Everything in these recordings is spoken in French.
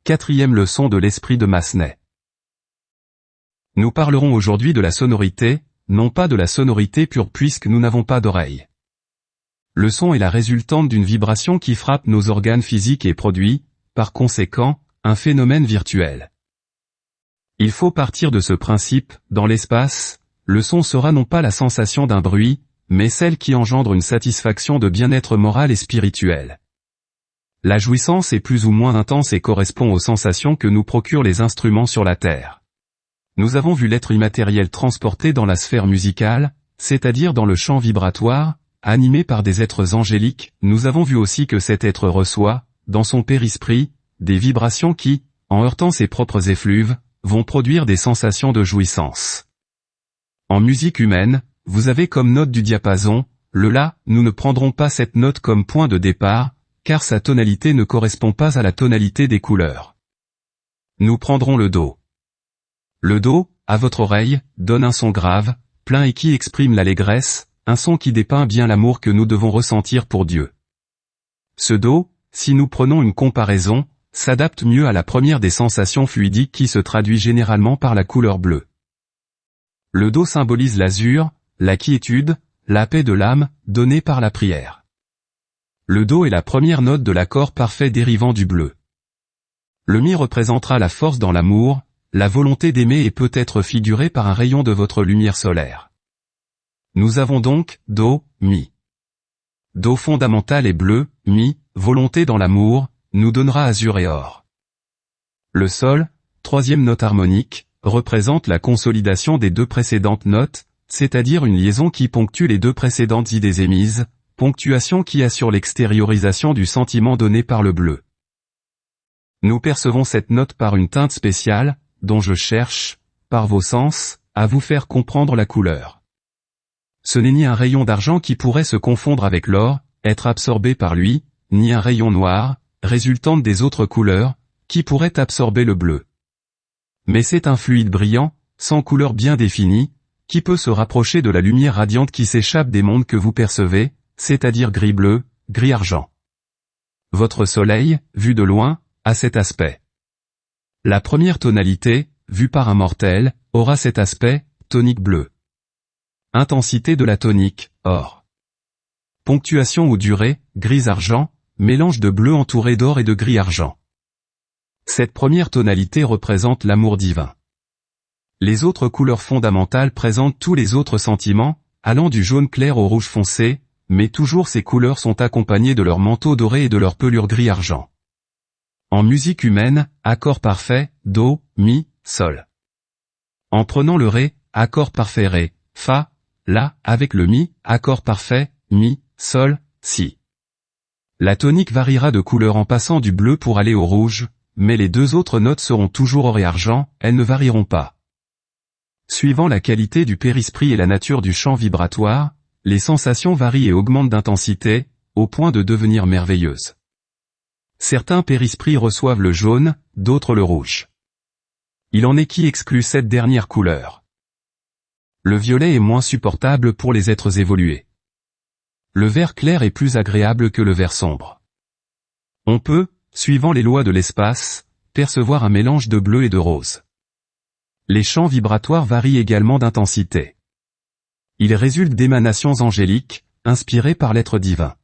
Quatrième leçon de l'esprit de Massenet. Nous parlerons aujourd'hui de la sonorité, non pas de la sonorité pure puisque nous n'avons pas d'oreilles. Le son est la résultante d'une vibration qui frappe nos organes physiques et produit, par conséquent, un phénomène virtuel. Il faut partir de ce principe, dans l'espace, le son sera non pas la sensation d'un bruit, mais celle qui engendre une satisfaction de bien-être moral et spirituel. La jouissance est plus ou moins intense et correspond aux sensations que nous procurent les instruments sur la Terre. Nous avons vu l'être immatériel transporté dans la sphère musicale, c'est-à-dire dans le champ vibratoire, animé par des êtres angéliques. Nous avons vu aussi que cet être reçoit, dans son périsprit, des vibrations qui, en heurtant ses propres effluves, vont produire des sensations de jouissance. En musique humaine, vous avez comme note du diapason, le La. Nous ne prendrons pas cette note comme point de départ, car sa tonalité ne correspond pas à la tonalité des couleurs. Nous prendrons le Do. Le Do, à votre oreille, donne un son grave, plein et qui exprime l'allégresse, un son qui dépeint bien l'amour que nous devons ressentir pour Dieu. Ce Do, si nous prenons une comparaison, s'adapte mieux à la première des sensations fluidiques qui se traduit généralement par la couleur bleue. Le Do symbolise l'azur, la quiétude, la paix de l'âme, donnée par la prière. Le Do est la première note de l'accord parfait dérivant du bleu. Le Mi représentera la force dans l'amour, la volonté d'aimer et peut être figuré par un rayon de votre lumière solaire. Nous avons donc, Do, Mi. Do fondamental et bleu, Mi, volonté dans l'amour, nous donnera azur et or. Le Sol, troisième note harmonique, représente la consolidation des deux précédentes notes, c'est-à-dire une liaison qui ponctue les deux précédentes idées émises, ponctuation qui assure l'extériorisation du sentiment donné par le bleu. Nous percevons cette note par une teinte spéciale, dont je cherche, par vos sens, à vous faire comprendre la couleur. Ce n'est ni un rayon d'argent qui pourrait se confondre avec l'or, être absorbé par lui, ni un rayon noir, résultante des autres couleurs, qui pourrait absorber le bleu. Mais c'est un fluide brillant, sans couleur bien définie, qui peut se rapprocher de la lumière radiante qui s'échappe des mondes que vous percevez, c'est-à-dire gris-bleu, gris-argent. Votre soleil, vu de loin, a cet aspect. La première tonalité, vue par un mortel, aura cet aspect, tonique bleu. Intensité de la tonique, or. Ponctuation ou durée, gris-argent, mélange de bleu entouré d'or et de gris-argent. Cette première tonalité représente l'amour divin. Les autres couleurs fondamentales présentent tous les autres sentiments, allant du jaune clair au rouge foncé, mais toujours ces couleurs sont accompagnées de leur manteau doré et de leur pelure gris-argent. En musique humaine, accord parfait, Do, Mi, Sol. En prenant le Ré, accord parfait Ré, Fa, La, avec le Mi, accord parfait, Mi, Sol, Si. La tonique variera de couleur en passant du bleu pour aller au rouge, mais les deux autres notes seront toujours or et argent, elles ne varieront pas. Suivant la qualité du périsprit et la nature du champ vibratoire, les sensations varient et augmentent d'intensité, au point de devenir merveilleuses. Certains périsprits reçoivent le jaune, d'autres le rouge. Il en est qui exclut cette dernière couleur. Le violet est moins supportable pour les êtres évolués. Le vert clair est plus agréable que le vert sombre. On peut, suivant les lois de l'espace, percevoir un mélange de bleu et de rose. Les champs vibratoires varient également d'intensité. Ils résultent d'émanations angéliques, inspirées par l'être divin.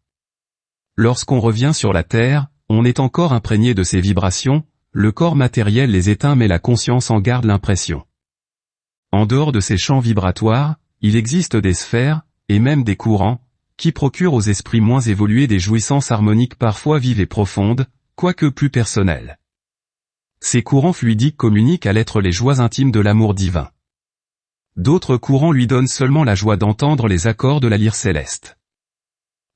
Lorsqu'on revient sur la Terre, on est encore imprégné de ces vibrations, le corps matériel les éteint mais la conscience en garde l'impression. En dehors de ces champs vibratoires, il existe des sphères, et même des courants, qui procurent aux esprits moins évolués des jouissances harmoniques parfois vives et profondes, quoique plus personnelles. Ces courants fluidiques communiquent à l'être les joies intimes de l'amour divin. D'autres courants lui donnent seulement la joie d'entendre les accords de la lyre céleste.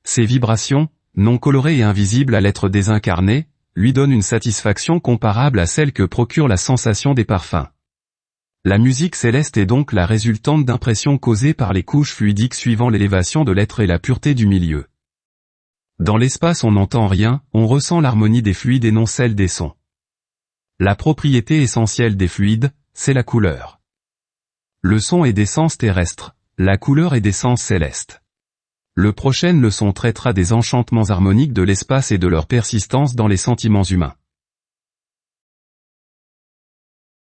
Ces vibrations, non colorées et invisibles à l'être désincarné, lui donnent une satisfaction comparable à celle que procure la sensation des parfums. La musique céleste est donc la résultante d'impressions causées par les couches fluidiques suivant l'élévation de l'être et la pureté du milieu. Dans l'espace on n'entend rien, on ressent l'harmonie des fluides et non celle des sons. La propriété essentielle des fluides, c'est la couleur. Le son est d'essence terrestre, la couleur est d'essence céleste. Le prochaine leçon traitera des enchantements harmoniques de l'espace et de leur persistance dans les sentiments humains.